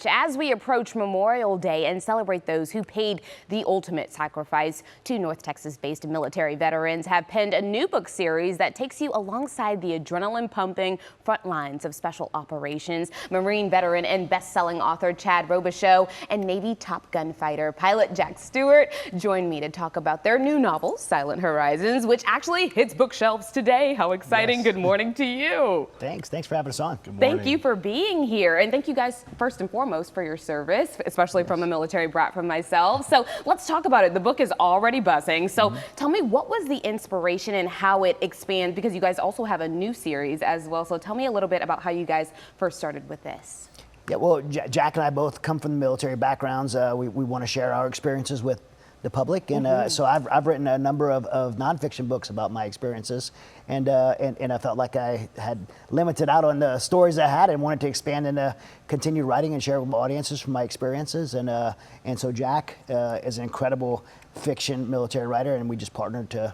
As we approach Memorial Day and celebrate those who paid the ultimate sacrifice, two North Texas-based military veterans have penned a new book series that takes you alongside the adrenaline-pumping front lines of special operations. Marine veteran and best-selling author Chad Robichaux and Navy Top Gun fighter pilot Jack Stewart join me to talk about their new novel, Silent Horizons, which actually hits bookshelves today. How exciting. Yes. Good morning to you. Thanks for having us on. Good morning. Thank you for being here, and thank you guys first and foremost for your service, especially from a military brat from myself. So let's talk about it. The book is already buzzing. So tell me, what was the inspiration and how it expands, because you guys also have a new series as well. So tell me a little bit about how you guys first started with this. Yeah, well, Jack and I both come from the military backgrounds. We want to share our experiences with the public, and so I've written a number of nonfiction books about my experiences, and I felt like I had limited out on the stories I had and wanted to expand and continue writing and share with audiences from my experiences, and so Jack is an incredible fiction military writer, and we just partnered to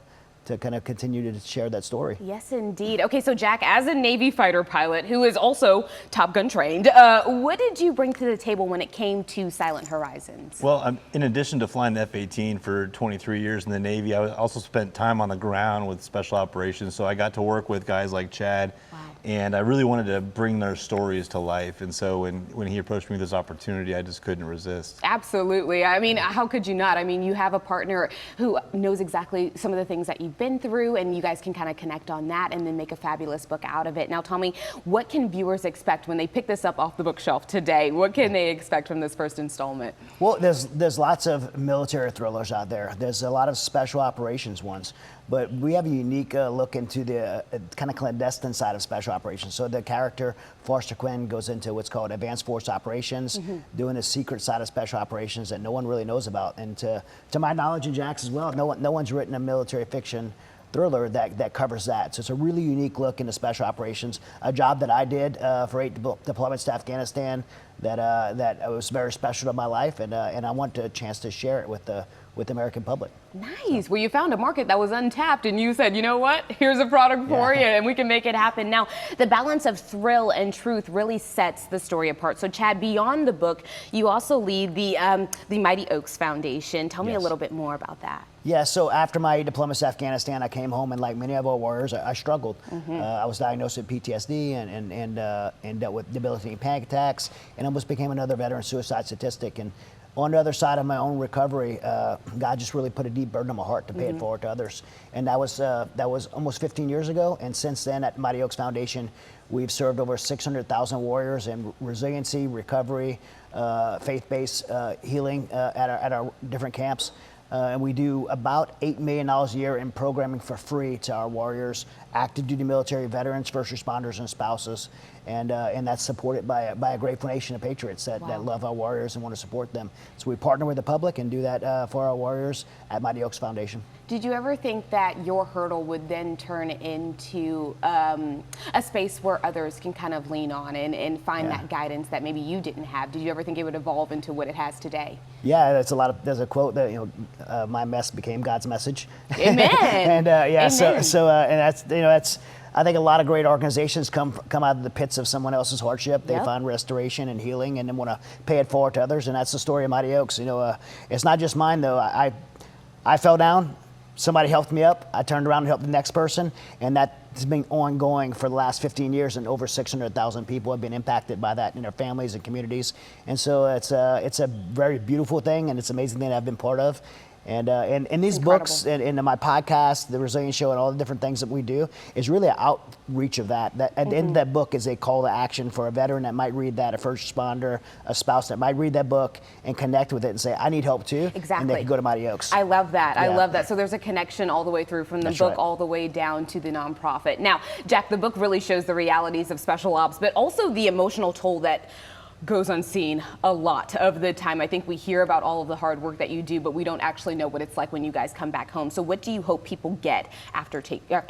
kind of continue to share that story. Yes, indeed. Okay, so Jack, as a Navy fighter pilot who is also Top Gun trained, what did you bring to the table when it came to Silent Horizons? Well, in addition to flying the F-18 for 23 years in the Navy, I also spent time on the ground with special operations, so I got to work with guys like Chad. Wow. And I really wanted to bring their stories to life. And so when he approached me with this opportunity, I just couldn't resist. Absolutely. I mean, how could you not? I mean, you have a partner who knows exactly some of the things that you've been through, and you guys can kind of connect on that and then make a fabulous book out of it. Now tell me, what can viewers expect when they pick this up off the bookshelf today? What can they expect from this first installment? Well, there's lots of military thrillers out there. There's a lot of special operations ones. But we have a unique look into the kind of clandestine side of special operations. So the character, Foster Quinn, goes into what's called advanced force operations, doing a secret side of special operations that no one really knows about. And to my knowledge, and Jack's as well, no one's written a military fiction thriller that covers that. So it's a really unique look into special operations, a job that I did for 8 deployments to Afghanistan that was very special to my life, and I want a chance to share it with the American public. Nice. Well, you found a market that was untapped, and you said, you know what, here's a product for you, and we can make it happen. Now, the balance of thrill and truth really sets the story apart. So, Chad, beyond the book, you also lead the Mighty Oaks Foundation. Tell me a little bit more about that. Yeah, so after my deployment to Afghanistan, I came home, and like many of our warriors, I struggled. I was diagnosed with PTSD and dealt with debilitating panic attacks, and almost became another veteran suicide statistic. And on the other side of my own recovery, God just really put a deep burden on my heart to pay it forward to others. And that was almost 15 years ago. And since then, at Mighty Oaks Foundation, we've served over 600,000 warriors in resiliency, recovery, faith-based healing at our different camps. And we do about $8 million a year in programming for free to our warriors, active duty military veterans, first responders, and spouses. And that's supported by a grateful nation of patriots that love our warriors and want to support them. So we partner with the public and do that for our warriors at Mighty Oaks Foundation. Did you ever think that your hurdle would then turn into a space where others can kind of lean on and find that guidance that maybe you didn't have? Did you ever think it would evolve into what it has today? Yeah, there's a quote that, my mess became God's message. Amen. And Amen. And that's I think a lot of great organizations come out of the pits of someone else's hardship. They find restoration and healing, and then want to pay it forward to others. And that's the story of Mighty Oaks. It's not just mine though. I fell down. Somebody helped me up. I turned around and helped the next person, and that's been ongoing for the last 15 years. And over 600,000 people have been impacted by that in their families and communities. And so it's a very beautiful thing, and it's an amazing thing that I've been part of. And these books and my podcast, the Resilience Show, and all the different things that we do is really an outreach of that. At the end of that book is a call to action for a veteran that might read that, a first responder, a spouse that might read that book and connect with it and say, I need help too. Exactly. And they can go to Mighty Oaks. I love that. I love that. So there's a connection all the way through from the book all the way down to the nonprofit. Now, Jack, the book really shows the realities of special ops, but also the emotional toll that goes unseen a lot of the time. I think we hear about all of the hard work that you do, but we don't actually know what it's like when you guys come back home. So what do you hope people get after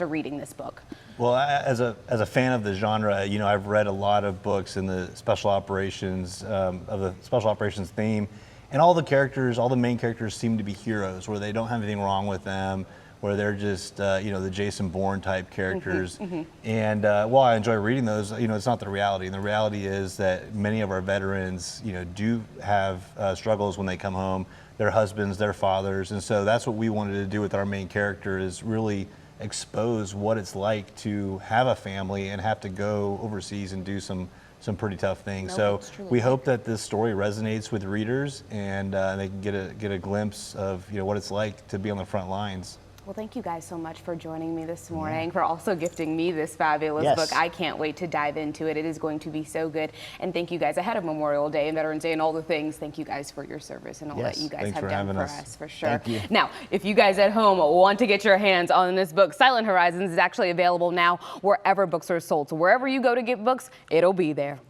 reading this book? Well, as a fan of the genre, I've read a lot of books in the special operations, of the special operations theme, and all the main characters seem to be heroes, where they don't have anything wrong with them, where they're just, the Jason Bourne type characters. And while I enjoy reading those, it's not the reality. And the reality is that many of our veterans, do have struggles when they come home, their husbands, their fathers. And so that's what we wanted to do with our main character, is really expose what it's like to have a family and have to go overseas and do some pretty tough things. So we hope that this story resonates with readers, and they can get a glimpse of what it's like to be on the front lines. Well, thank you guys so much for joining me this morning, for also gifting me this fabulous book. I can't wait to dive into it. It is going to be so good. And thank you guys ahead of Memorial Day and Veterans Day and all the things. Thank you guys for your service and all that you guys have done for us, for sure. Thank you. Now, if you guys at home want to get your hands on this book, Silent Horizons is actually available now wherever books are sold. So wherever you go to get books, it'll be there.